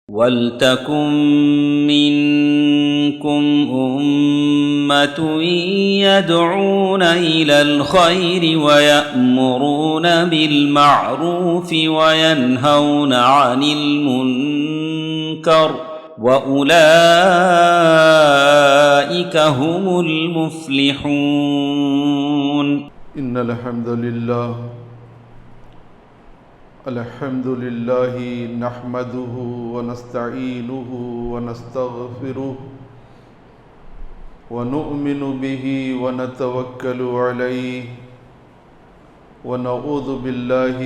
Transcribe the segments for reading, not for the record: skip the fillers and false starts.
وَلْتَكُن مِّنكُمْ أُمَّةٌ يَدْعُونَ إِلَى الْخَيْرِ وَيَأْمُرُونَ بِالْمَعْرُوفِ وَيَنْهَوْنَ عَنِ الْمُنكَرِ وَأُولَئِكَ هُمُ الْمُفْلِحُونَ. إن الحمد لله نحمده ونستعينه ونستغفره ونؤمن به ونتوكل عليه ونعوذ بالله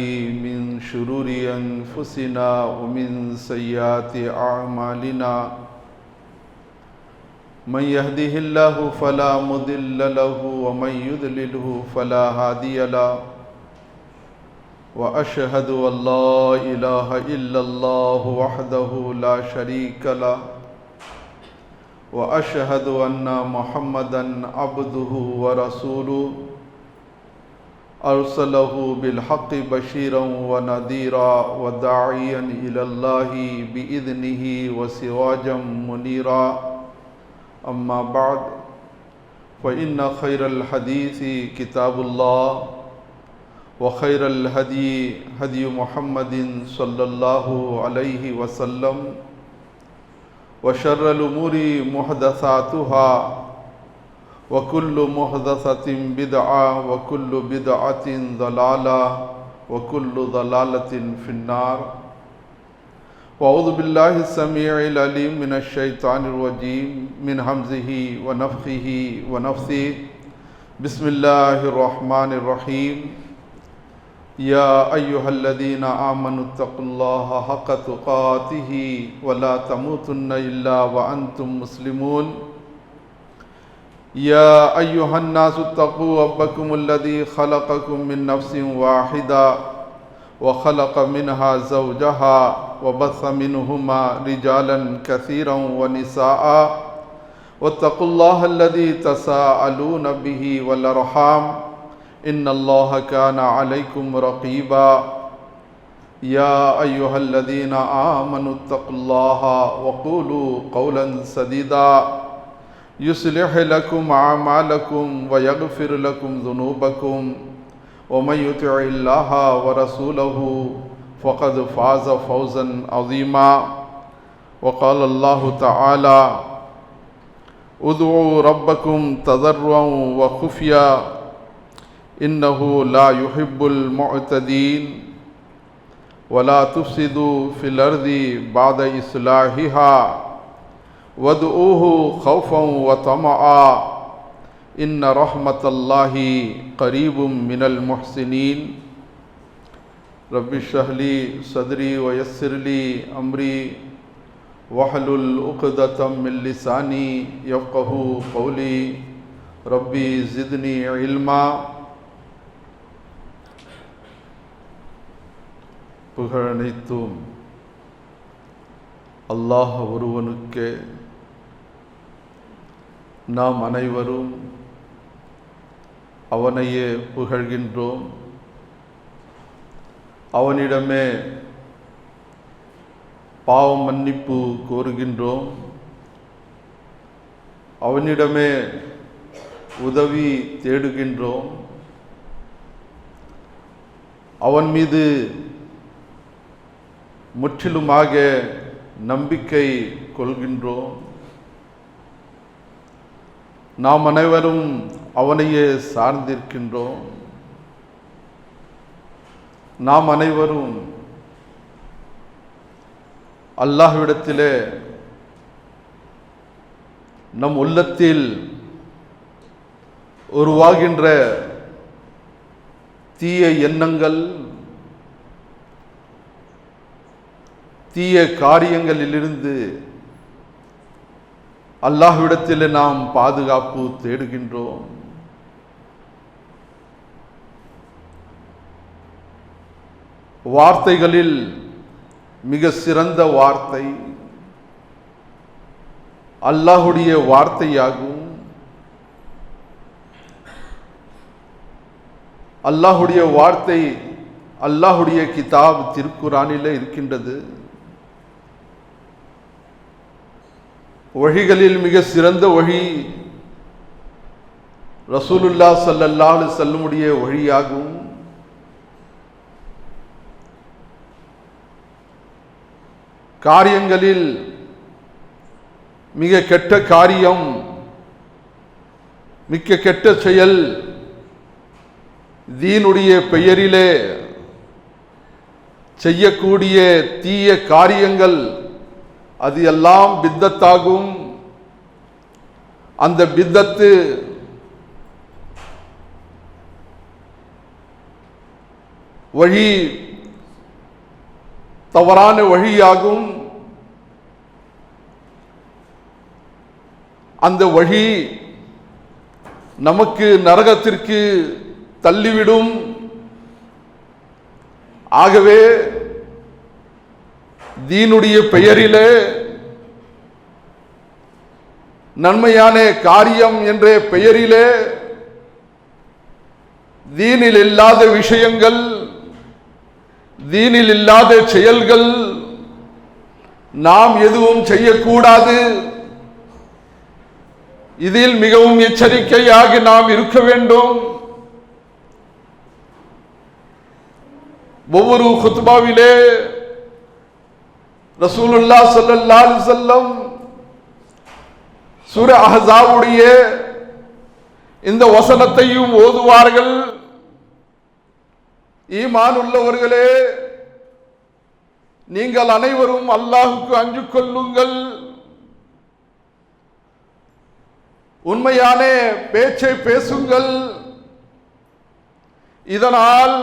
من شرور أنفسنا ومن سيئات أعمالنا من يهده الله فلا مضل له ومن يضلله فلا هادي له وأشهد أن لا إله إلا الله وحده لا شريك له وأشهد أن محمدا عبده ورسوله أرسله بالحق بشيرا ونذيرا وداعيا إلى الله بإذنه وسراجا منيرا أما بعد فإن خير الحديث كتاب الله وخير الهدي هدي محمد صلى الله عليه وسلم وشر الأمور محدثاتها وكل محدثة بدعة وكل بدعة ضلالة وكل ضلالة في النار. وأعوذ بالله السميع العليم من الشيطان الرجيم من همزه ونفخه ونفثه. بسم الله الرحمن الرحيم. يا أيها الذين آمنوا اتقوا الله حق تقاته ولا تموتن إلا وأنتم مسلمون. يا أيها الناس اتقوا ربكم الذي خلقكم من نفس واحدة وخلق منها زوجها وبث منهما رجالا كثيرا ونساء واتقوا الله الذي تساءلون به والأرحام إن الله كان عليكم رقيبا. يا أيها الذين آمنوا اتقوا الله وقولوا قولا سديدا يصلح لكم أعمالكم ويغفر لكم ذنوبكم ومن يطع الله ورسوله فقد فاز فوزا عظيما. وقال الله تعالى ادعوا ربكم تضرعا وخفيا إنه لا يحب المعتدين ولا تفسدوا في الأرض بعد إصلاحها وادعوه خوفا وطمعا إن رحمة الله قريب من المحسنين. رب اشرح لي صدري ويسر لي أمري واحلل عقدة من لساني يفقهوا قولي. ربي زدني علما. புகழனைத்தும் அல்லாஹ் ஒருவனுக்கே. நாம் அனைவரும் அவனையே புகழ்கின்றோம். அவனிடமே பாவ மன்னிப்பு கோருகின்றோம். அவனிடமே உதவி தேடுகின்றோம். அவன் மீது முற்றிலுமாக நம்பிக்கை கொள்கின்றோம். நாம் அனைவரும் அவனையே சார்ந்திருக்கின்றோம். நாம் அனைவரும் அல்லாஹ்விடத்திலே நம் உள்ளத்தில் உருவாகின்ற தீய எண்ணங்கள், தீய காரியங்களிலிருந்து அல்லாஹ்விடத்தில் நாம் பாதுகாப்பு தேடுகின்றோம். வார்த்தைகளில் மிக சிறந்த வார்த்தை அல்லாஹுடைய வார்த்தையாகும். அல்லாஹுடைய வார்த்தை அல்லாஹுடைய கிதாப் திருக்குரானிலே இருக்கின்றது. வழிகளில் மிக சிறந்த வழி ரசூலுல்லாஹ் ஸல்லல்லாஹு அலைஹி வஸல்லமுடைய வழியாகும். காரியங்களில் மிக கெட்ட காரியம், மிக்க கெட்ட செயல், தீனுடைய பெயரிலே செய்யக்கூடிய தீய காரியங்கள், அது எல்லாம் பித்தத்தாகும். அந்த பித்தத்து வழி தவறான வழியாகும். அந்த வழி நமக்கு நரகத்திற்கு தள்ளிவிடும். ஆகவே தீனுடைய பெயரிலே நன்மையான காரியம் என்ற பெயரிலே தீனில் இல்லாத விஷயங்கள், தீனில் இல்லாத செயல்கள் நாம் எதுவும் செய்யக்கூடாது. இதில் மிகவும் எச்சரிக்கையாக நாம் இருக்க வேண்டும். ஒவ்வொரு குத்பாவிலே ரசூலுல்லாஹ் ஸல்லல்லாஹு அலைஹி வஸல்லம் சூரா அஹ்ஸாபுடைய இந்த வசனத்தையும் ஓதுவார்கள். ஈமான் உள்ளவர்களே, நீங்கள் அனைவரும் அல்லாஹ்வுக்கு அஞ்சு கொள்ளுங்கள், உண்மையான பேச்சை பேசுங்கள், இதனால்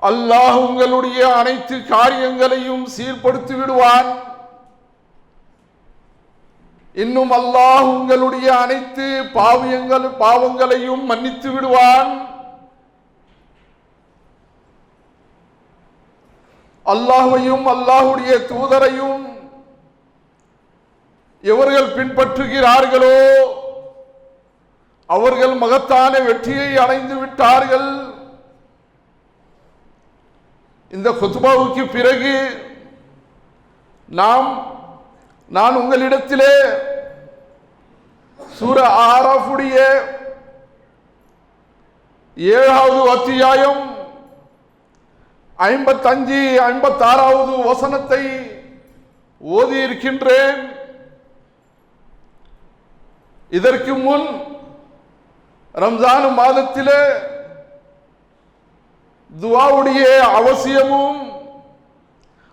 அல்லாஹ் உங்களுடைய அனைத்து காரியங்களையும் சீர்படுத்தி விடுவான். இன்னும் அல்லாஹ் உங்களுடைய அனைத்து பாவங்களையும் மன்னித்து விடுவான். அல்லாஹ்வையும் அல்லாஹ்வுடைய தூதரையும் எவர்கள் பின்பற்றுகிறார்களோ அவர்கள் மகத்தான வெற்றியை அடைந்து விட்டார்கள். இந்த குத்பாவுக்கு பிறகு நான் உங்களிடத்திலே சூரா ஆராஃபுடைய 7வது அத்தியாயம் 55, 56வது வசனத்தை ஓதி இருக்கின்றேன். இதற்கு முன் ரம்ஜான் மாதத்திலே துஆவுடைய அவசியமும்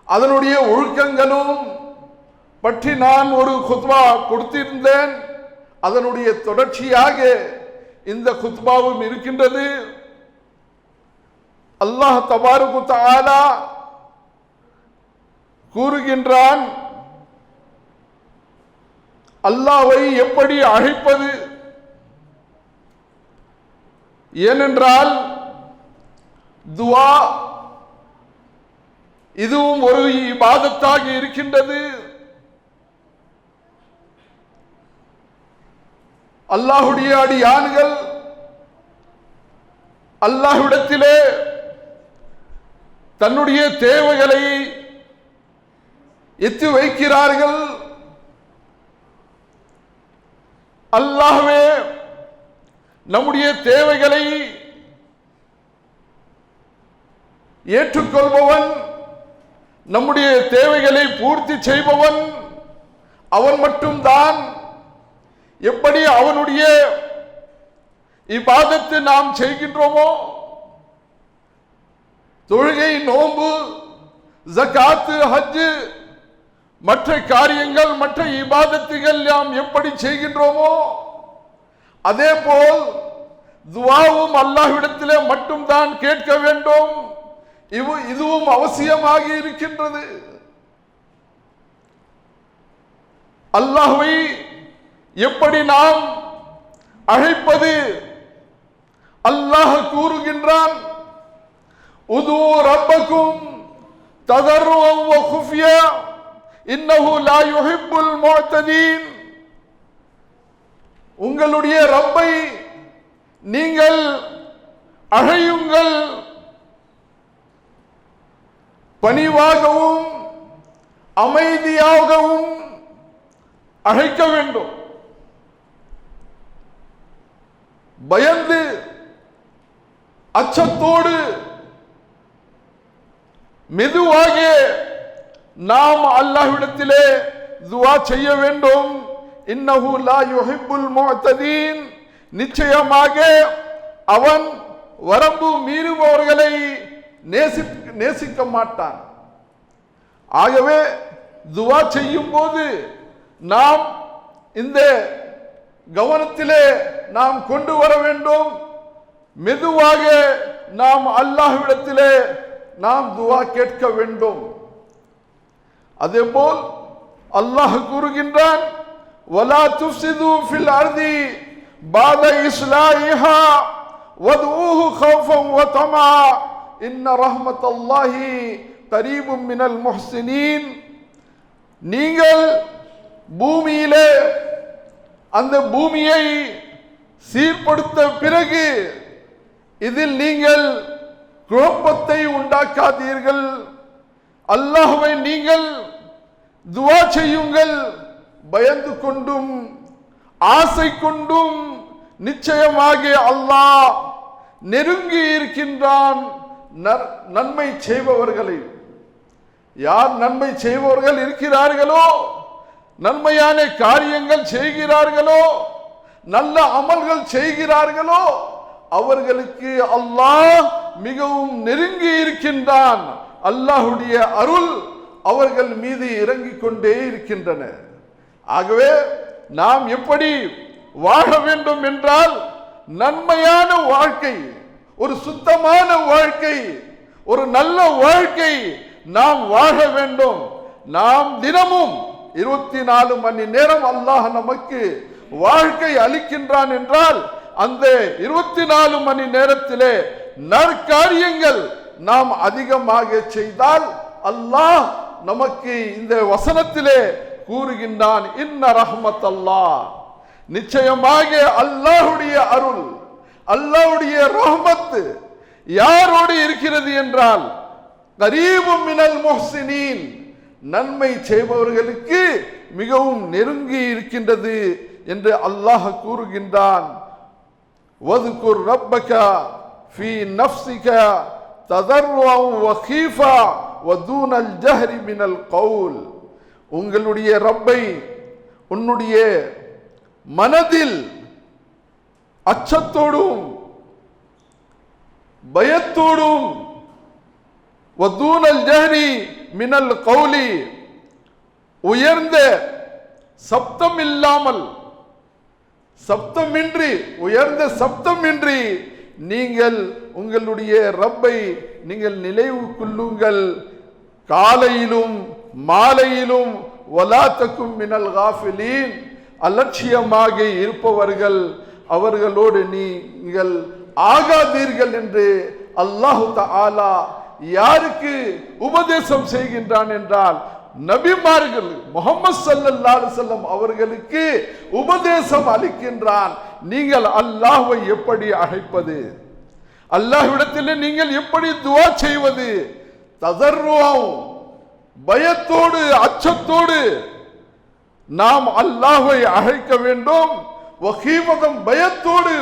அதனுடைய ஒழுக்கங்களும் பற்றி நான் ஒரு குத்பா கொடுத்திருந்தேன். அதனுடைய தொடர்ச்சியாக இந்த குத்பாவும் இருக்கின்றது. அல்லாஹ் தபாரக வ தஆலா கூறுகின்றான், அல்லாஹ்வை எப்படி அழைப்பது? ஏனென்றால் துஆ இதுவும் ஒரு இபாதத்தாக இருக்கின்றது. அல்லாஹ்வுடைய அடியான்கள் அல்லாஹ்விடத்திலே தன்னுடைய தேவைகளை எத்தி வைக்கிறார்கள். அல்லாஹ்வே நம்முடைய தேவைகளை ஏற்றுக்கொள்பவன், நம்முடைய தேவைகளை பூர்த்தி செய்பவன் அவன் மட்டும்தான். எப்படி அவனுடைய இபாதத்து நாம் செய்கின்றோமோ, தொழுகை, நோன்பு, ஜகாத்து, ஹஜ், மற்ற காரியங்கள், மற்ற இபாதத்துகள் நாம் எப்படி செய்கின்றோமோ அதே போல் துஆவும் அல்லாஹ்விடத்திலே மட்டும்தான் கேட்க வேண்டும். இதுவும் அவசியமாக இருக்கின்றது. அல்லாஹ்வை எப்படி நாம் அழைப்பது? அல்லாஹ் கூறுகின்றான், உது ரப்பக்கும் ததர்ருஅன் வ குஃபியா இன்னஹு லா யுஹிப்புல் முஅ்ததீன். உங்களுடைய ரப்பை நீங்கள் அழையுங்கள், பணிவாகவும் அமைதியாகவும் அழைக்க வேண்டும். பயந்து அச்சத்தோடு மெதுவாக நாம் அல்லாஹ்விடத்திலே துஆ செய்ய வேண்டும். இன்னஹு லா யுஹிப்புல் முஅ்ததீன், நிச்சயமாக அவன் வரம்பு மீறுபவர்களை நேசிக்க மாட்டான். ஆகவே துஆ செய்யும் போது நாம் இந்த கவனத்திலே நாம் கொண்டு வர வேண்டும். மெதுவாக நாம் அல்லாஹ்விடத்திலே நாம் துஆ கேட்க வேண்டும். அதேபோல் அல்லாஹ் கூறுகின்றான், வலா துஃப்ஸிது ஃபில் அர்தி பஅத இஸ்லாஹிஹா வதுஊஹு கௌஃபன் வ தமா இன்ன ரஹ்மத்தல்லாஹி கரீபும் மினல் முஹ்ஸினீன். நீங்கள் பூமியிலே அந்த பூமியை சீர்படுத்த பிறகு இதில் நீங்கள் குழப்பத்தை உண்டாக்காதீர்கள். அல்லாஹ்வை நீங்கள் துஆ செய்யுங்கள், பயந்து கொண்டும் ஆசை கொண்டும். நிச்சயமாக அல்லாஹ் நெருங்கி இருக்கின்றான் நன்மை செய்பவர்களை. யார் நன்மை செய்பவர்கள் இருக்கிறார்களோ, நன்மையான காரியங்கள் செய்கிறார்களோ, நல்ல அமல்கள் செய்கிறார்களோ, அவர்களுக்கு அல்லாஹ் மிகவும் நெருங்கி இருக்கின்றான். அல்லாஹ்வுடைய அருள் அவர்கள் மீது இறங்கிக் கொண்டே இருக்கின்றன. ஆகவே நாம் எப்படி வாழ வேண்டும் என்றால், நன்மையான வாழ்க்கை, ஒரு சுத்தமான வாழ்க்கை, ஒரு நல்ல வாழ்க்கை நாம் வாழ வேண்டும். நாம் தினமும் 24 மணி நேரம் அல்லாஹ் நமக்கு வாழ்க்கை அளிக்கின்றான் என்றால், அந்த 24 மணி நேரத்திலே நற்காரியங்கள் நாம் அதிகமாக செய்தால் அல்லாஹ் நமக்கு இந்த வசனத்திலே கூறுகின்றான், இன்ன ரஹ்மத்தல்லாஹ், நிச்சயமாக அல்லாஹ்வுடைய அருள், அல்லாஹ்வுடைய ரஹ்மத் யாரோடு இருக்கிறது என்றால், கரீபும் மினல் முஹ்ஸினீன், நன்மை செய்பவர்களுக்கு மிகவும் நெருங்கி இருக்கின்றது என்று அல்லாஹ் கூறுகின்றான். வذ்குர் ரப்பக ஃபீ நஃப்ஸிக ததர்ருஅன் வ கீஃபா வ தூனல் ஜஹ்ரி மினல் கவுல். உங்களுடைய ரப்பை உன்னுடைய மனதில் அச்சத்தோடும் பயத்தோடும், வ தூனல் ஜஹ்ரி மினல் கவுலி, உயர்ந்த சப்தம் இல்லாமல், சப்தமின்றி, உயர்ந்த சப்தமின்றி நீங்கள் உங்களுடைய ரப்பை நீங்கள் நினைவு கொள்ளுங்கள். காலையிலும் மாலையிலும் வலா தகும் மினல் காஃபிலீன், அலட்சியமாக இருப்பவர்கள் அவர்களோடு நீங்கள் ஆகாதீர்கள் என்று அல்லாஹு தஆலா யாருக்கு உபதேசம் செய்கின்றான் என்றால், நபிமார்கள் முஹம்மது ஸல்லல்லாஹு அலைஹி வஸல்லம் அவர்களுக்கு உபதேசம் அளிக்கின்றான். நீங்கள் அல்லாஹ்வை எப்படி அழைப்பது, அல்லாஹ்விடத்தில் நீங்கள் எப்படி துஆ செய்வது, ததர்ருஅன், பயத்தோடு அச்சத்தோடு நாம் அல்லாஹ்வை அழைக்க வேண்டும். வகீவதம், பயத்தோடு,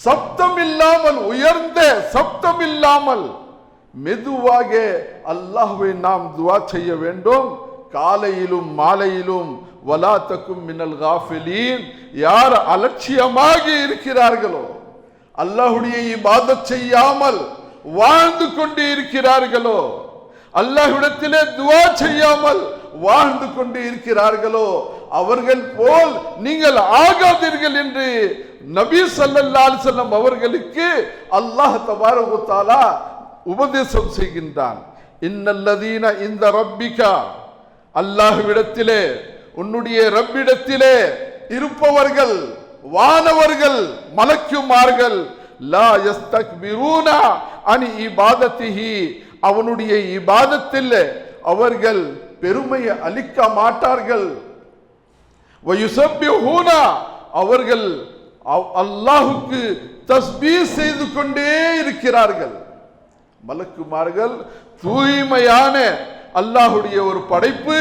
சப்தம் இல்லாமல், உயர்ந்த சப்தம் இல்லாமல் மெதுவாக அல்லாஹ்வை நாம் துஆ செய்ய வேண்டும். காலையிலும் மாலையிலும். வலா தகும் மினல் காஃபிலீன், யார் அலட்சியமாக இருக்கிறார்களோ, அல்லாஹ்வுடைய இபாதத் செய்யாமல் வாழ்ந்து கொண்டு இருக்கிறார்களோ, அல்லாஹ்விடத்திலே துஆ செய்யாமல் வாழ்ந்து கொண்டு இருக்கிறார்களோ, அவர்கள் போல் நீங்கள் ஆகாதீர்கள் என்று நபி ஸல்லல்லாஹு அலைஹி வஸல்லம் அவர்களுக்கு அல்லாஹ் தபாரக வ தஆலா உபதேசம் செய்கின்றான். இன்னல்லதீன இந்த ரப்பிகா, அல்லாஹ்விடத்திலே உன்னுடைய ரப்பிடத்திலே இருப்பவர்கள், வானவர்கள், மலக்குமார்கள், லா யஸ்தக்பிரூன அன் இபாதத்திஹி, அவனுடைய இபாதத்தில் அவர்கள் பெருமையை அளிக்க மாட்டார்கள். வயுஸப்பிஹூன, அவர்கள் அல்லாஹ்வுக்கு தஸ்பீஹ் செய்து கொண்டே இருக்கிறார்கள். மலக்குமார்கள் தூய்மையான அல்லாஹ்வுடைய ஒரு படைப்பு.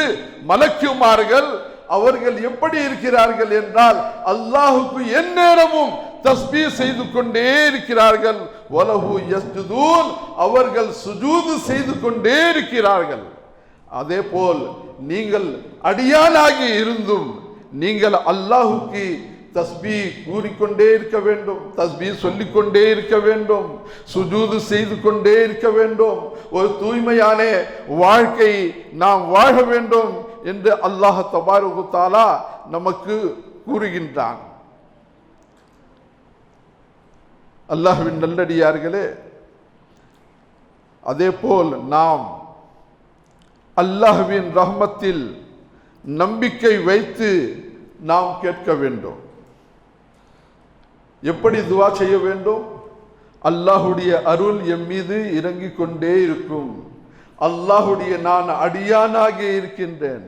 மலக்குமார்கள் அவர்கள் எப்படி இருக்கிறார்கள் என்றால் அல்லாஹுக்கு எந்நேரமும் தஸ்பீஹ் செய்து கொண்டே இருக்கிறார்கள். வலஹு யஸ்ஜுதூன், அவர்கள் சுஜூது செய்து கொண்டே இருக்கிறார்கள். அதே போல் நீங்கள் அடியானாகி இருந்தும் நீங்கள் அல்லாஹுக்கு தஸ்பீஹ் கூறிக்கொண்டே இருக்க வேண்டும், தஸ்பீஹ் சொல்லிக்கொண்டே இருக்க வேண்டும், சுஜூது செய்து கொண்டே இருக்க வேண்டும். ஒரு தூய்மையான வாழ்க்கை நாம் வாழ வேண்டும் என்று அல்லாஹ் தபாரக வ தஆலா நமக்கு கூறுகின்றான். அல்லாஹ்வின் நல்லடியார்களே, அதே போல் நாம் அல்லாஹ்வின் ரஹ்மத்தில் நம்பிக்கை வைத்து நாம் கேட்க வேண்டும். எப்படி துவா செய்ய வேண்டும்? அல்லாஹுடைய அருள் எம் மீது இறங்கிக் கொண்டே இருக்கும். அல்லாஹுடைய நான் அடியானாக இருக்கின்றேன்,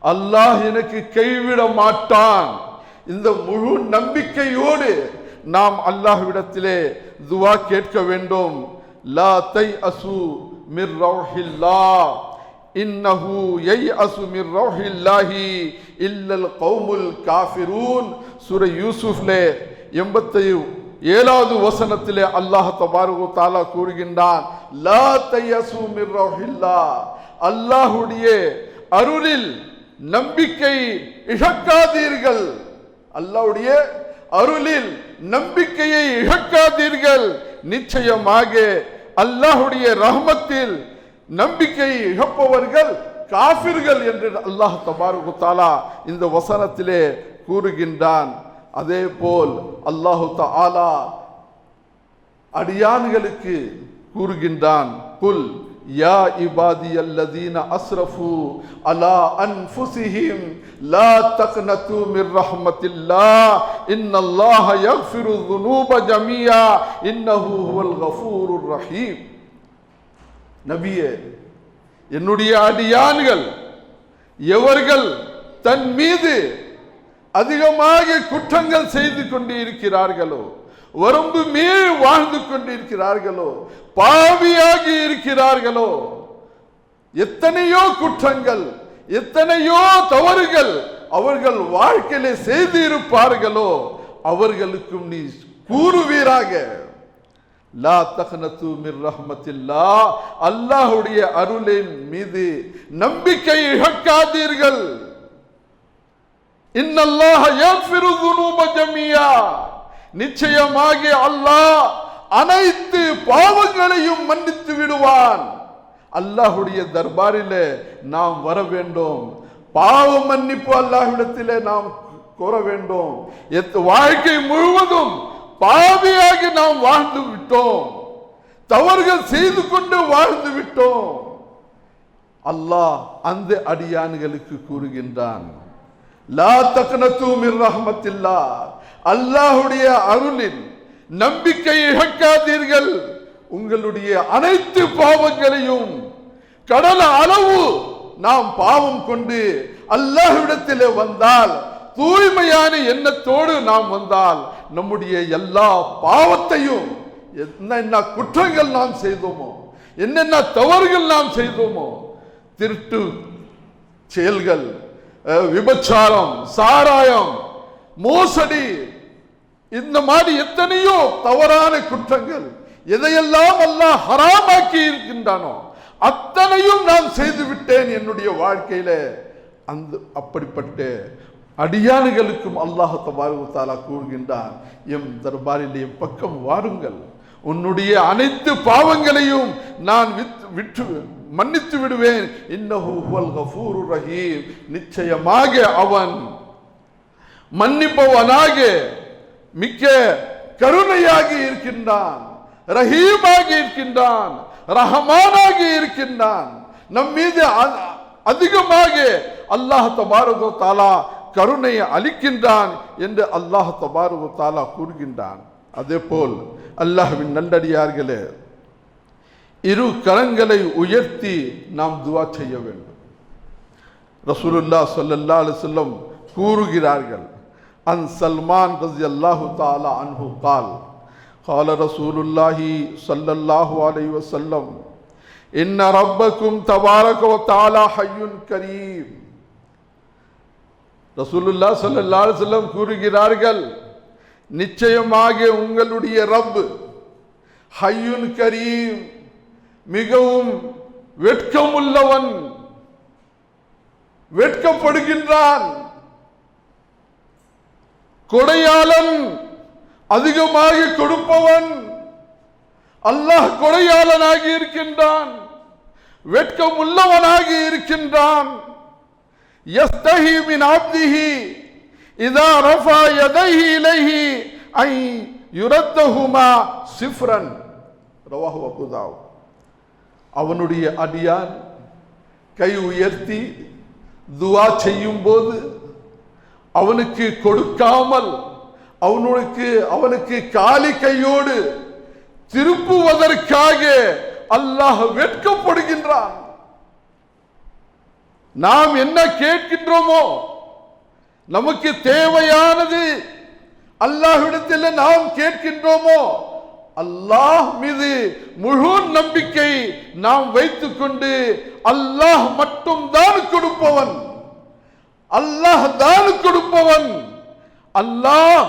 அல்லாஹ் எனக்கு கைவிட மாட்டான். இந்த முழு நம்பிக்கையோடு நாம் அல்லாஹ்விடத்திலே துவா கேட்க வேண்டும். லா தைஅசு மிர் ரௌஹில்லாஹ் இன்னஹு யைஅசு மிர் ரௌஹில்லாஹி இல்லல் கௌமுல் காஃபிரூன். சூரா யூசுஃப்லே 87வது வசனத்திலே அல்லாஹ் தபாரக வ தஆலா கூறுகின்றான், லா தைஅசு மிர் ரௌஹில்லாஹ், அல்லாஹ்வுடைய அருளில் நம்பிக்கை இழக்காதீர்கள். அல்லாஹ்வுடைய அருளில் நம்பிக்கையை இழக்காதீர்கள். நிச்சயமாக அல்லாஹ்வுடைய ரஹ்மத்தில் நம்பிக்கை இழப்பவர்கள் காஃபிர்கள் என்று அல்லாஹ் தபாரக வ தஆலா இந்த வசனத்திலே கூறுகின்றான். அதே போல் அல்லாஹ் தஆலா அடியான்களுக்கு கூறுகின்றான், குல் யா இபாதியல்லதீன அஸ்ரஃபு அலா அன்ஃபுஸிஹிம் லா தக்னது மிர் ரஹ்மத்தில்லாஹ் இன்னல்லாஹ யக்ஃபிரு ذுனூப ஜமீஆ இன்னஹு ஹுவல் கஃபூருர் ரஹீம். நபியே, என்னுடைய அடியான்கள் எவர்கள் தன் மீது அதிகமாக குற்றங்கள் செய்து கொண்டிருக்கிறார்களோ, வரம்பு மீறி வாழ்ந்து கொண்டிருக்கிறார்களோ, பாவியாகி இருக்கிறார்களோ, எத்தனையோ குற்றங்கள் எத்தனையோ தவறுகள் அவர்கள் வாழ்க்கையிலே செய்து இருப்பார்களோ அவர்களுக்கும் நீ கூறுவீராக, லா தக்னது மிர் ரஹ்மத்தில்லாஹ், அல்லாஹ்வுடைய அருளின் மீது நம்பிக்கை இழக்காதீர்கள். இன்னல்லாஹ யக்ஃபிரு ذுனூப ஜமீஆ, நிச்சயமாக அல்லாஹ் அனைத்து பாவங்களையும் மன்னித்து விடுவான். அல்லாஹ்வுடைய தர்பாரிலே நாம் வர வேண்டும், பாவ மன்னிப்பு அல்லாஹ்விடத்திலே நாம் கோர வேண்டும். வாழ்க்கை முழுவதும் பாவியாக நாம் வாழ்ந்து விட்டோம், தவறுகள் செய்து கொண்டு வாழ்ந்து விட்டோம். அல்லாஹ் அந்த அடியான்களுக்கு கூறுகின்றான், லா தக்னது மிர் ரஹ்மத்தில்லாஹ், அல்லாஹ்வுடைய அருளில் நம்பிக்கை இழக்காதீர்கள். உங்களுடைய அனைத்து பாவங்களையும் கடல் அளவு நாம் பாவம் கொண்டு அல்லாஹ்விடத்திலே வந்தால், தூய்மையான எண்ணத்தோடு நாம் வந்தால், நம்முடைய எல்லா பாவத்தையும், என்னென்ன குற்றங்கள் நாம் செய்தோமோ, என்னென்ன தவறுகள் நாம் செய்தோமோ, திருட்டு செயல்கள், விபச்சாரம், சாராயம், மோசடி, இந்த மாதிரி எத்தனையோ தவறான குற்றங்கள் எதையெல்லாம் அல்லாஹ் ஹராமாக்கி இருக்கின்றானோ அத்தனையும் நான் செய்து விட்டேன் என்னுடைய வாழ்க்கையில. அந்த அப்படிப்பட்ட அடியானுகளுக்கும் அல்லாஹ் தபாரக வ தஆலா கூறுகின்றான், எம் தர்பாரில் எம் பக்கம் வாருங்கள், உன்னுடைய அனைத்து பாவங்களையும் நான் விட்டு மன்னித்து விடுவேன். இன்னஹு ஹுவல் கஃபூருர் ரஹீம், நிச்சயமாக அவன் மன்னிப்பவனாக மிக்க கருணையாக இருக்கின்றான், ரஹீமாக இருக்கின்றான், ரஹமானாக இருக்கின்றான். நம் மீது அதிகமாக அல்லாஹ் தபாரக வ தஆலா கருணையை அளிக்கின்றான் என்று அல்லாஹ் தபாரக வ தஆலா கூறுகின்றான். அதே போல் அல்லாஹ்வின் நல்லடியார்களே, இரு கரங்களை உயர்த்தி நாம் துஆ செய்ய வேண்டும். ரசூலுல்லாஹ் ஸல்லல்லாஹு அலைஹி வஸல்லம் கூறுகிறார்கள், அன் சல்மான் ரஸியல்லாஹு தஆலா அன்ஹு قال قال رسول الله صلى الله عليه وسلم إن ربكم تبارك وتعالى حي كريم ரசூலுல்லாஹ் ஸல்லல்லாஹு அலைஹி வஸல்லம் கூறுகிறார்கள், நிச்சயமாக உங்களுடைய ரப் ஹய்யுன் கரீம், மிகவும் வெட்கமுள்ளவன், வெட்கப்படுகின்றான், கொடையாளன், அதிகமாக கொடுப்பவன். அல்லாஹ் கொடையாளனாகி இருக்கின்றான், வெட்கமுள்ளவனாகி இருக்கின்றான். யஸ்தஹி மின் அப்திஹி இதா ரஃபா யதைஹி இலைஹி ஐ யுரத்தஹுமா சிஃப்ரன். ரவாஹு அபூ தாவூத். அவனுடைய அடியான் கை உயர்த்தி துஆ செய்யும் போது அவனுக்கு கொடுக்காமல் அவனுக்கு காலி கையோடு திருப்புவதற்காக அல்லாஹ் வெட்கப்படுகின்றான். நாம் என்ன கேட்கின்றோமோ, நமக்கு தேவையானது அல்லாஹ்விடத்தில் நாம் கேட்கின்றோமோ, அல்லாஹ் மீது முழு நம்பிக்கை நாம் வைத்துக் கொண்டு அல்லாஹ் மட்டும் தான் கொடுப்பவன், அல்லாஹ் தான் கொடுப்பவன். அல்லாஹ்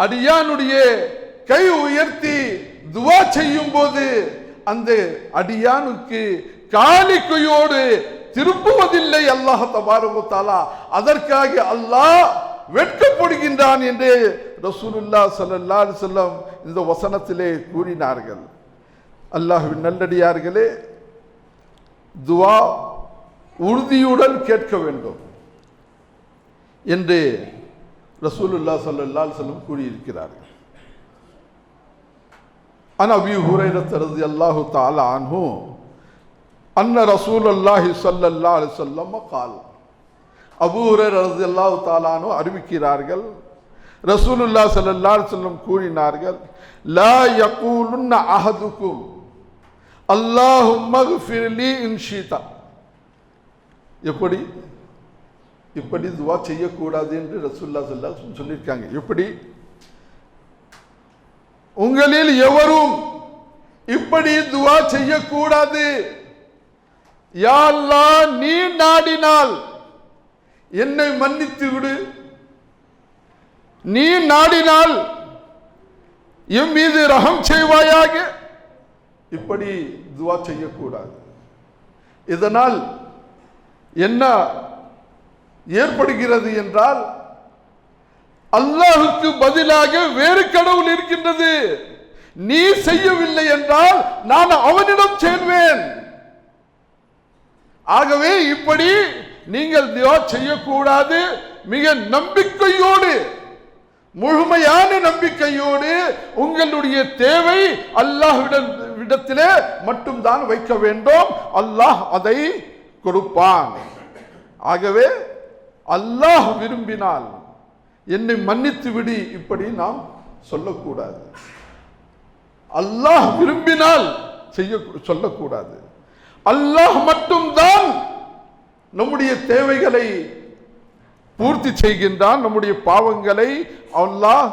அடியானுடைய கை உயர்த்தி துஆ செய்யும் போது அந்த அடியானுக்கு காலி கையோடு திருப்புவதில்லை அல்லாஹ் தபாரக வ தஆலா. அதற்காக அல்லாஹ் வெட்கப்படுகின்றான் என்று ரசூலுல்லாஹ் ஸல்லல்லாஹு அலைஹி வஸல்லம் இந்த வசனத்திலே கூறினார்கள். அல்லாஹ்வின் நல்லடியார்களே, துஆ உறுதியுடன் கேட்க வேண்டும் என்று ரசூலுல்லாஹ் ஸல்லல்லாஹு அலைஹி வஸல்லம் கூறியிருக்கிறார்கள். அன் அபீ ஹுரைரா ரலியல்லாஹு தஆலா அன்ஹு அன்ன ரசூலுல்லாஹி ஸல்லல்லாஹு அலைஹி வஸல்லம் قال. அபூ ஹுரைரா ரலியல்லாஹு தஆலா அன்ஹு அறிவிக்கிறார்கள், ரசூலுல்லாஹ் ஸல்லல்லாஹு அலைஹி வஸல்லம் கூறினார்கள், லா யகூலுன்ன அஹதுக்கும் அல்லாஹும்ம இக்ஃபிர் லீ இன் ஷிதா. இப்படி துஆ செய்யக்கூடாது என்று ரசூலுல்லாஹ் ஸல்லல்லாஹு அலைஹி வஸல்லம் சொல்லியிருக்காங்க. எப்படி? உங்களில் எவரும் இப்படி துஆ செய்யக்கூடாது, யா அல்லாஹ் நீ நாடினால் என்னை மன்னித்து விடு, நீ நாடினால் என் மீது ரஹம் செய்வாயாக. இப்படி துஆ செய்யக்கூடாது. இதனால் என்ன ஏற்படுகிறது என்றால், அல்லாஹுக்கு பதிலாக வேறு கடவுள் இருக்கின்றது, நீ செய்யவில்லை என்றால் நான் அவனிடம் செல்வேன். ஆகவே இப்படி நீங்கள் துஆ செய்யக்கூடாது. மிக நம்பிக்கையோடு, முழுமையான நம்பிக்கையோடு உங்களுடைய தேவை அல்லாஹ்விடத்திலே மட்டும்தான் வைக்க வேண்டும், அல்லாஹ் அதை கொடுப்பான். ஆகவே அல்லாஹ் விரும்பினால் என்னை மன்னித்து விடு, இப்படி நாம் சொல்லக்கூடாது. அல்லாஹ் விரும்பினால் சொல்லக்கூடாது. அல்லாஹ் மட்டும்தான் நம்முடைய தேவைகளை பூர்த்தி செய்கின்றான், நம்முடைய பாவங்களை அல்லாஹ்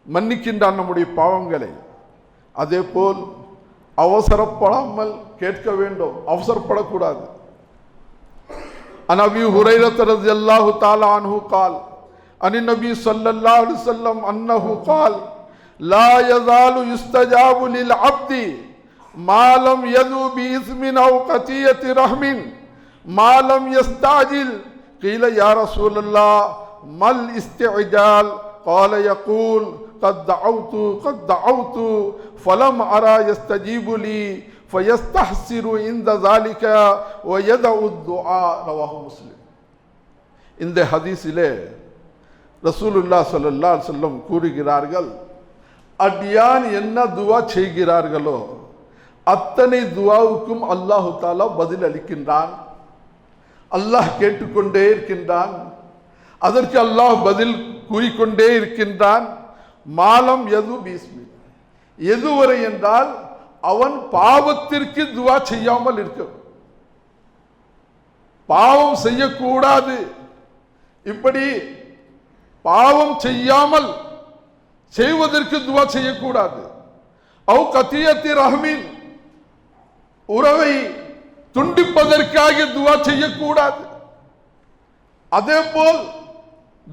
மன்னிக்கின்றான், நம்முடைய பாவங்களை. அதே போல் அவசரப்படாமல் கேட்க வேண்டும், அவசரப்படக்கூடாது. அன் அபீ ஹுரைரா ரலியல்லாஹு தஆலா அன்ஹு قال عن النبي صلى الله عليه وسلم انه قال لا يزال يستجاب للعبد ما لم يذو بإثم أو قطيعة رحم ما لم يستعجل. قيل يا رسول الله ما الاستعجال؟ قال يقول قد دعوت فلم أرى يستجيب لي فيستحسر عند ذلك ويدعو الدعاء. رواه مسلم. இந்த ஹதீஸிலே ரசூலுல்லாஹ் ஸல்லல்லாஹு அலைஹி வஸல்லம் கூறுகிறார்கள், அடியான் என்ன துஆ செய்கிறார்களோ அத்தனை துஆவுக்கும் அல்லாஹு தஆலா பதில் அளிக்கின்றான். அல்லாஹ் கேட்டுக்கொண்டே இருக்கின்றான், அதற்கு அல்லாஹ் பதில் கூறிக்கொண்டே இருக்கின்றான். மாலம் எது பீஸ்மி, எதுவரை என்றால் அவன் பாவத்திற்கு துஆ செய்யாமல் இருக்க, பாவம் செய்யக்கூடாது, இப்படி பாவம் செய்யாமல் செய்வதற்கு துஆ செய்யக்கூடாது. அவ் கத்தியத்தி ரஹ்மின், உறவை துண்டிப்பதற்காக துஆ செய்யக்கூடாது. அதே போல்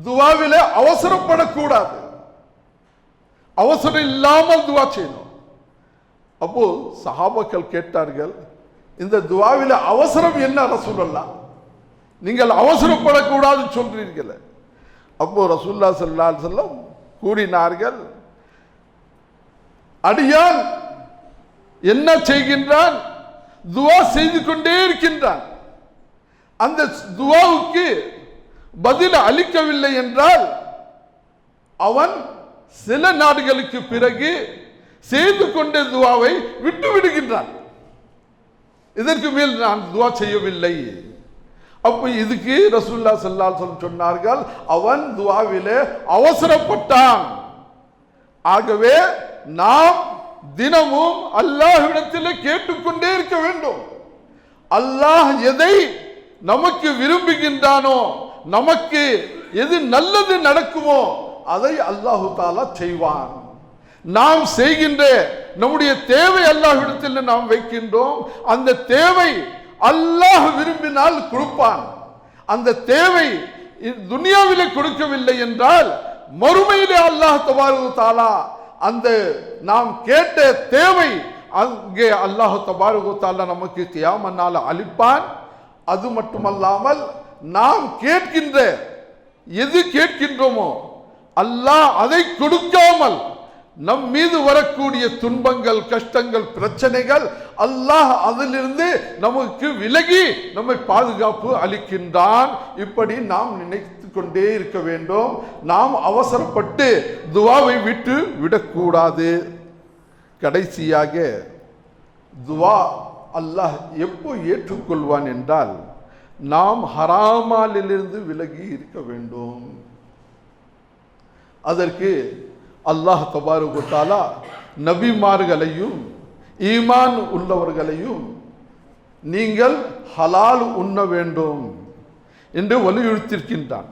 துவாவிலே அவசரப்படக்கூடாது, அவசரம் இல்லாமல் துவா செய்யணும். அப்போ சஹாபாக்கள் கேட்டார்கள், இந்த துவாவில அவசரம் என்ன ரசூலுல்லாஹ், நீங்கள் அவசரப்படக்கூடாது சொல்றீர்கள். அப்போ ரசூலுல்லாஹ் ஸல்லல்லாஹு அலைஹி வஸல்லம் கூறினார்கள், அடியான் என்ன செய்கின்றான், துவா செய்து கொண்டே இருக்கின்றான். அந்த துவாவுக்கு பதில் அளிக்கவில்லை என்றால் அவன் சில நாடுகளுக்கு பிறகு செய்து கொண்ட துவாவை விட்டு விடுகின்றான். இதற்கு மேல் நான் துவா செய்யவில்லை. அப்போ இதுக்கு ரசூலுல்லாஹ் ஸல்லல்லாஹு அலைஹி வஸல்லம் சொன்னார்கள், அவன் துவாவிலே அவசரப்பட்டான். ஆகவே நாம் தினமும் அல்லாஹ்விடத்தில் கேட்டுக்கொண்டே இருக்க வேண்டும். அல்லாஹ் எதை நமக்கு விரும்புகின்றானோ, நமக்கு எது நல்லது நடக்குமோ அதை அல்லாஹு தஆலா செய்வான். நாம் செய்கின்ற நம்முடைய தேவை அல்லாஹ்விடத்தில் நாம் வைக்கின்றோம். அந்த தேவை அல்லாஹ் விரும்பினால் கொடுப்பான். அந்த தேவை துனியாவிலே கொடுக்கவில்லை என்றால் மறுமையிலே அல்லாஹ் தபாரக தஆலா அந்த நாம் கேட்ட தேவை அங்கே அல்லாஹ் தபாரக தஆலா நமக்கு கியாமத் நாள் அளிப்பான். அது மட்டுமல்லாமல் நாம் கேட்கின்ற எது கேட்கின்றோமோ அல்லாஹ் அதை கொடுக்காமல் நம் மீது வரக்கூடிய துன்பங்கள், கஷ்டங்கள், பிரச்சனைகள் அல்லாஹ் அதிலிருந்து நமக்கு விலகி நம்மை பாதுகாப்பு அளிக்கின்றான். இப்படி நாம் நினைத்து கொண்டே இருக்க வேண்டும். நாம் அவசரப்பட்டு துவாவை விட்டு விடக்கூடாது. கடைசியாக துவா அல்லாஹ் எப்போ ஏற்றுக்கொள்வான் என்றால் நாம் ஹராமாலிலிருந்து விலகி இருக்க வேண்டும். அதற்கு அல்லாஹ் தபாரக தஆலா நபிமார்களையும் ஈமான் உள்ளவர்களையும் நீங்கள் ஹலால் உண்ண வேண்டும் என்று வலியுறுத்தியிருக்கின்றான்.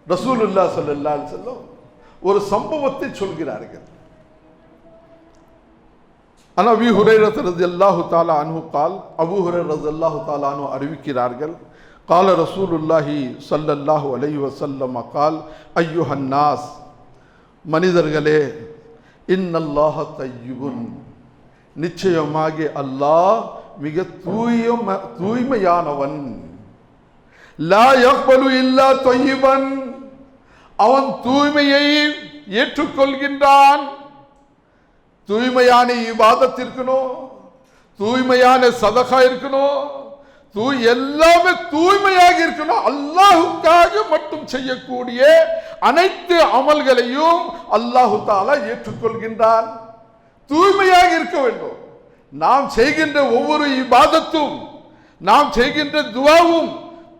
ரசூலுல்லாஹ் ஸல்லல்லாஹு அலைஹி வஸல்லம் ஒரு சம்பவத்தை சொல்கிறார்கள். அன் அபீ ஹுரைரா ரலியல்லாஹு தஆலா அன்ஹு قال அபூ ஹுரைரா ரலியல்லாஹு தஆலா அன்ஹு அறிவிக்கிறார்கள், قال ரசூலுல்லாஹி ஸல்லல்லாஹு அலைஹி வஸல்லம் قال அய்யுஹன் நாஸ், மனிதர்களே, இன்னல்லாஹ தய்யிபுன், நிச்சயமாக அல்லாஹ் மிக தூய்மையானவன். லா யக்பலு இல்லா தய்யிபன், அவன் தூய்மையை ஏற்றுக்கொள்கின்றான். தூய்மையான இபாதத் இருக்கணும், தூய்மையான சதகா இருக்கணும், எல்லாமே தூய்மையாக இருக்கணும். அல்லாஹுக்காக மட்டும் செய்யக்கூடிய அனைத்து அமல்களையும் அல்லாஹு தஆலா ஏற்றுக்கொள்கின்றான். தூய்மையாக இருக்க வேண்டும். நாம் செய்கின்ற ஒவ்வொரு இபாதத்தும், நாம் செய்கின்ற துஆவும்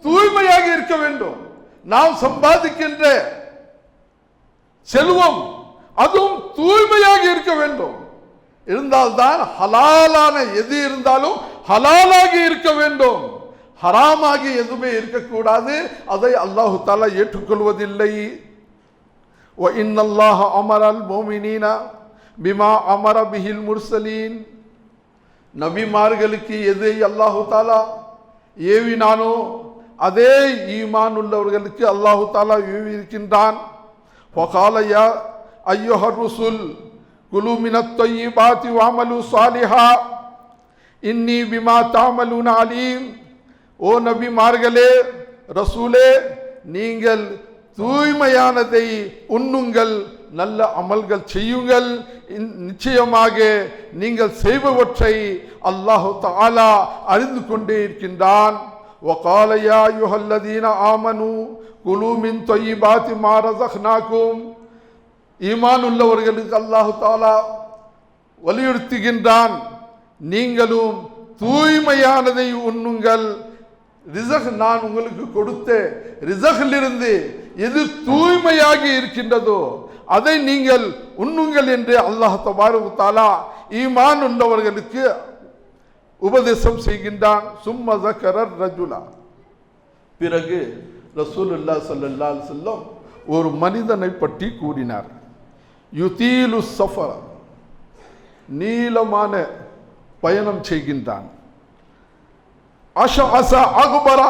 தூய்மையாக இருக்க வேண்டும். நாம் சம்பாதிக்கின்ற செல்வம் அதுவும் தூய்மையாக இருக்க வேண்டும். இருந்தால்தான் ஹலாலான எது இருந்தாலும் ஹலாலாகி இருக்க வேண்டும். ஹராமாகி எதுவுமே இருக்கக்கூடாது. அதை அல்லாஹு தஆலா ஏற்றுக்கொள்வதில்லை. வ இன்னல்லாஹ அமரல் முஃமினீன பிமா அமர பிஹில் முர்சலீன், நபிமார்களுக்கு எதை அல்லாஹு தஆலா ஏவினானோ அதே ஈமான் உள்ளவர்களுக்கு அல்லாஹு தஆலா ஏவி இருக்கின்றான். ஃபகால யா அய்யுஹர் ருசுல் குலு மினத் தய்யிபாத்தி வஅமலு ஸாலிஹா இன்னி பிமா தஅமலூன அலீம். ஓ நபிமார்களே, ரசூலே, நீங்கள் தூய்மையானதை உண்ணுங்கள், நல்ல அமல்கள் செய்யுங்கள். நிச்சயமாக நீங்கள் செய்பவற்றை அல்லாஹு தஆலா அறிந்து கொண்டே இருக்கின்றான். وقال يا أيها الذين آمنوا كلوا من طيبات ما رزقناكم, ஈமான் உள்ளவர்களுக்கு அல்லாஹு தஆலா வலியுறுத்துகின்றான், நீங்களும் தூய்மையானதை உண்ணுங்கள். ரிசக், நான் உங்களுக்கு கொடுத்த ரிசக்கிலிருந்து எது தூய்மையாகி இருக்கின்றதோ அதை நீங்கள் உண்ணுங்கள் என்று அல்லாஹ் தபாரக தஆலா ஈமான் உள்ளவர்களுக்கு உபதேசம் செய்கின்றான். சும்ம ஸக்கரர் ரஜுலா, பிறகு ரசூலுல்லாஹ் ஸல்லல்லாஹு அலைஹி வஸல்லம் ஒரு மனிதனை பற்றி கூறினார். யுதீலு ஸஃபர், நீளமான பயணம் செய்கின்றான். அஷஅஸ அக்பரா,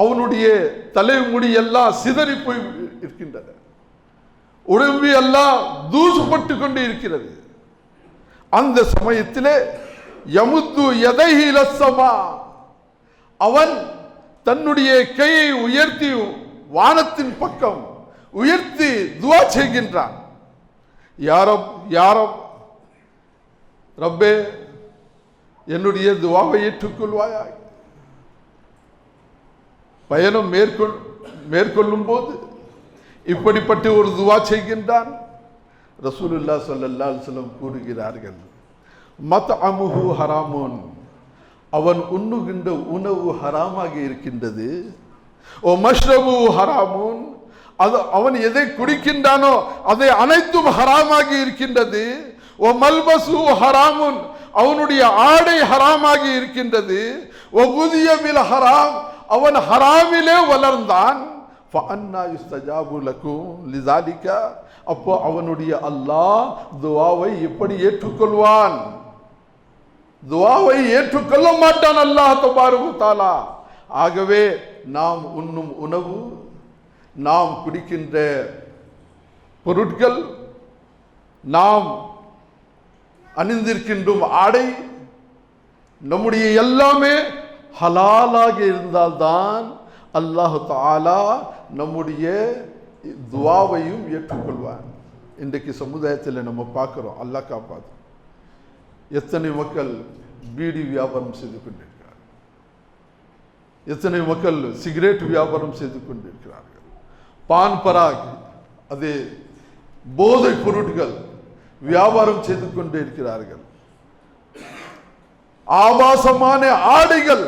அவனுடைய தலைமுடி எல்லாம் சிதறி போய் இருக்கின்றன, உடம்பு எல்லாம் தூசுப்பட்டு கொண்டு இருக்கிறது. அந்த சமயத்திலே யமுத்து யதைஹி இலஸ்ஸமா, அவன் தன்னுடைய கையை உயர்த்தி வானத்தின் பக்கம் உயர்த்தி துஆ செய்கின்றான். யாரப் ரப்பே, என்னுடைய துஆவை ஏற்றுக்கொள்வாயாக. பயணம் மேற்கொள்ளும் போது இப்படிப்பட்ட ஒரு துஆ செய்கின்றான். ரசூலுல்லாஹ் ஸல்லல்லாஹு அலைஹி வஸல்லம் கூறுகிறார்கள், மத்அமுஹு ஹராமுன், அவன் உண்ணுகின்ற உணவு ஹராமாக இருக்கின்றது. ஓ மஷ்ரபு ஹராமுன், அவன் எதை குடிக்கின்றானோ அதை அனைத்தும் ஹராமாகி இருக்கின்றது. ஓ மல்பசு ஹராமுன், அவனுடைய ஆடை ஹராமாகி இருக்கின்றது. ஓ குதிய பில் ஹராம், அவன் ஹராமிலே வளர்ந்தான். ஃபஅன்னா யுஸ்தஜாபு லகும் லிஸாலிக, அப்போ அவனுடைய அல்லாஹ் துஆவை எப்படி ஏற்றுக்கொள்வான்? துஆவை ஏற்றுக்கொள்ள மாட்டான் அல்லாஹ் தபாரக வ தஆலா. ஆகவே நாம் உண்ணும் உணவு, நாம் குடிக்கின்ற பொருட்கள், நாம் அணிந்திருக்கின்றோம் ஆடை, நம்முடைய எல்லாமே ஹலாலாக இருந்தால்தான் அல்லாஹ் தஆலா நம்முடைய துஆவையும் ஏற்றுக்கொள்வான். இன்றைக்கு சமுதாயத்தில் நம்ம பார்க்கிறோம், அல்லாஹ் காப்பாது, எத்தனை மக்கள் பீடி வியாபாரம் செய்து கொண்டிருக்கிறார்கள், எத்தனை மக்கள் சிகரெட் வியாபாரம் செய்து கொண்டிருக்கிறார்கள், பான் பராக், அது போதை பொருட்கள் வியாபாரம் செய்து கொண்டே இருக்கிறார்கள், ஆபாசமான ஆடைகள்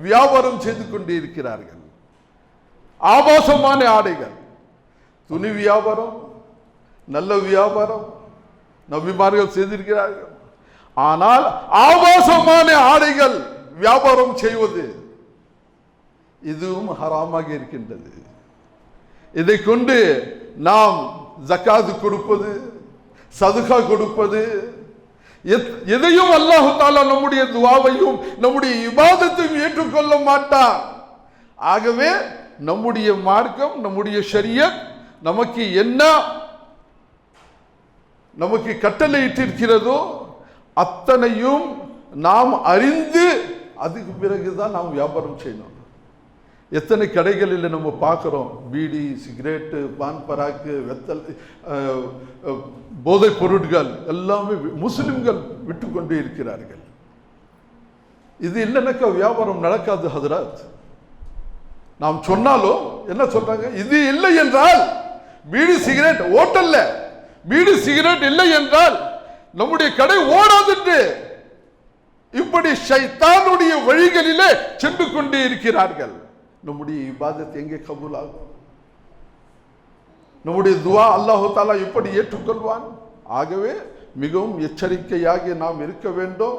வியாபாரம் செய்து கொண்டே இருக்கிறார்கள். ஆபாசமான ஆடைகள், துணி வியாபாரம், நல்ல வியாபாரம் நபிமார்கள் செய்திருக்கிறார்கள். ஆனால் ஆபாசமான ஆடைகள் வியாபாரம் செய்வது, இதுவும் ஹராமாக இருக்கின்றது. இதை கொண்டு நாம் ஜகாத் கொடுப்பது, சதுகா கொடுப்பது, எதையும் அல்லாஹ் தஆலா நம்முடைய துஆவையும் நம்முடைய இபாதத்தையும் ஏற்றுக்கொள்ள மாட்டான். ஆகவே நம்முடைய மார்க்கம், நம்முடைய ஷரியத் நமக்கு என்ன நமக்கு கட்டளையிட்டிருக்கிறதோ அத்தனையும் நாம் அறிந்து அதுக்கு பிறகுதான் நாம் வியாபாரம் செய்யணும். எத்தனை கடைகளில் நம்ம பார்க்கிறோம், பீடி, சிகரெட்டு, பான் பராக்கு, வெத்தல், போதைப் பொருட்கள் எல்லாமே முஸ்லிம்கள் விட்டு கொண்டே இருக்கிறார்கள். இது இல்லைனாக்கா வியாபாரம் நடக்காது ஹதரத். நாம் சொன்னாலும் என்ன சொல்றாங்க, இது இல்லை என்றால் பீடி சிகரெட் ஓட்டல்ல, பீடி சிகரெட் இல்லை என்றால் நம்முடைய கடை ஓடாதுட்டு, இப்படி ஷைத்தானுடைய வழிகளிலே சென்று கொண்டே இருக்கிறார்கள். நம்முடைய இபாதத் எங்கே கபூல் ஆகும்? நம்முடைய துஆ அல்லாஹ் தஆலா எப்படி ஏற்றுக்கொள்வான்? ஆகவே மிகவும் எச்சரிக்கையாக நாம் இருக்க வேண்டும்.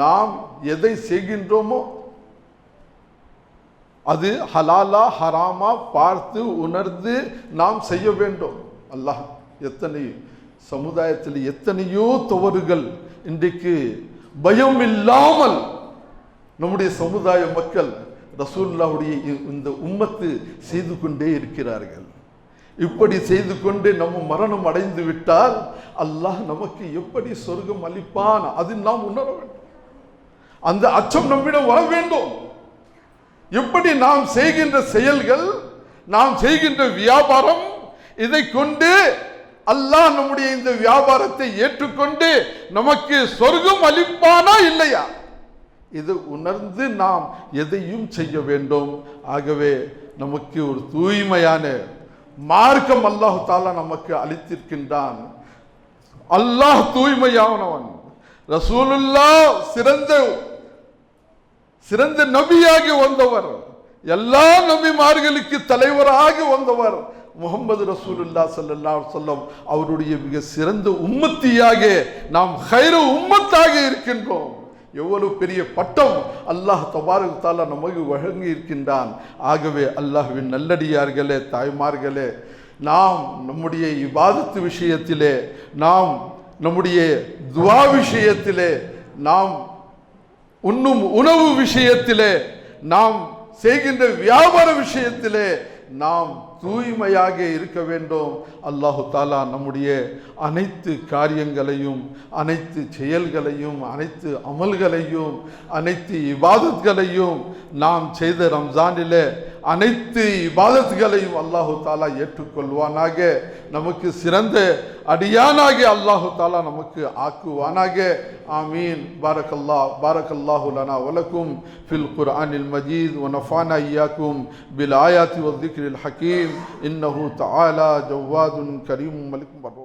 நாம் எதை செய்கின்றோமோ அது ஹலாலா ஹராமா பார்த்து உணர்ந்து நாம் செய்ய வேண்டும். அல்லாஹ் எத்தனை சமுதாயத்தில் எத்தனையோ தவறுகள் இன்றைக்கு பயம் இல்லாமல் நம்முடைய சமுதாய மக்கள் ரசூலுல்லாஹ்வுடைய இந்த உம்மத்து செய்து கொண்டே இருக்கிறார்கள். இப்படி செய்து கொண்டு நம்ம மரணம் அடைந்து விட்டால் அல்லாஹ் நமக்கு எப்படி சொர்க்கம் அளிப்பான், அது நாம் உணர வேண்டும். அந்த அச்சம் நம்மிடம் வர வேண்டும். எப்படி நாம் செய்கின்ற செயல்கள், நாம் செய்கின்ற வியாபாரம், இதை கொண்டு அல்லாஹ் நம்முடைய இந்த வியாபாரத்தை ஏற்றுக்கொண்டு நமக்கு சொர்க்கம் அளிப்பானா இல்லையா, இது உணர்ந்து நாம் எதையும் செய்ய வேண்டும். ஆகவே நமக்கு ஒரு தூய்மையான மார்க்கம் அல்லாஹ் தஆலா நமக்கு அளித்திருக்கின்றான். அல்லாஹ் தூய்மையானவன். ரசூலுல்லாஹ் சிறந்த நபியாகி வந்தவர், எல்லா நபிமார்களுக்கு தலைவராக வந்தவர் முஹம்மது ரசூலுல்லாஹ் ஸல்லல்லாஹு அலைஹி வஸல்லம். அவருடைய மிக சிறந்த உம்மத்தியாக நாம் கைரு உம்மத்தாக இருக்கின்றோம். எவ்வளவு பெரிய பட்டம் அல்லாஹ் தபாரக வ தஆலா நமக்கு வழங்கி இருக்கின்றான். ஆகவே அல்லாஹ்வின் நல்லடியார்களே, தாய்மார்களே, நாம் நம்முடைய இபாதத்து விஷயத்திலே, நாம் நம்முடைய துஆ விஷயத்திலே நாம் உண்ணும் உணவு விஷயத்திலே, நாம் செய்கின்ற வியாபார விஷயத்திலே நாம் தூய்மையாக இருக்க வேண்டும். அல்லாஹு தாலா நம்முடைய அனைத்து காரியங்களையும், அனைத்து செயல்களையும், அனைத்து அமல்களையும், அனைத்து இபாதத்களையும், நாம் செய்த ரம்ஜானிலே அனைத்து இபாதத்களையும் அல்லாஹு தாலா ஏற்றுக்கொள்வானாக. நமக்கு சிறந்த அடியானாக அல்லாஹு தாலா நமக்கு ஆக்குவானாக. ஆமீன். பாரக்கல்லாஹு லனா வலக்கும் ஃபில் குர்ஆனில் மஜீத் வ நஃபானா இய்யாக்கும் பில் ஆயாத்தி வ ذிக்ரில் ஹகீம். இன்னஹு தஆலா ஜவ்வாதுன் கரீம் மலிக்கும்.